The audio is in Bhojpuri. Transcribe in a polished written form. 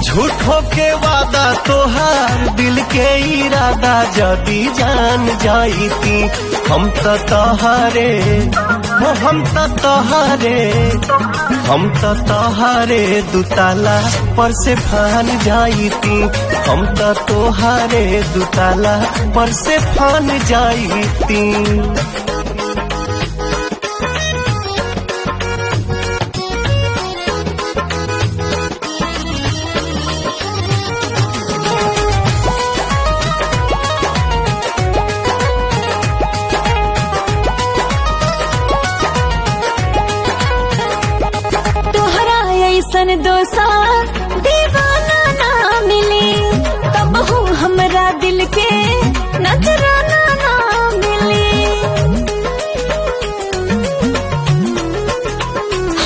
झूठो के वादा तोहार दिल के इरादा जदी जान जाईती हम तो तोहारे हो हम तो तोहारे दुताला पर से फान जाईती हम तो तोहारे दुताला पर से फान जाईती। सन दोसा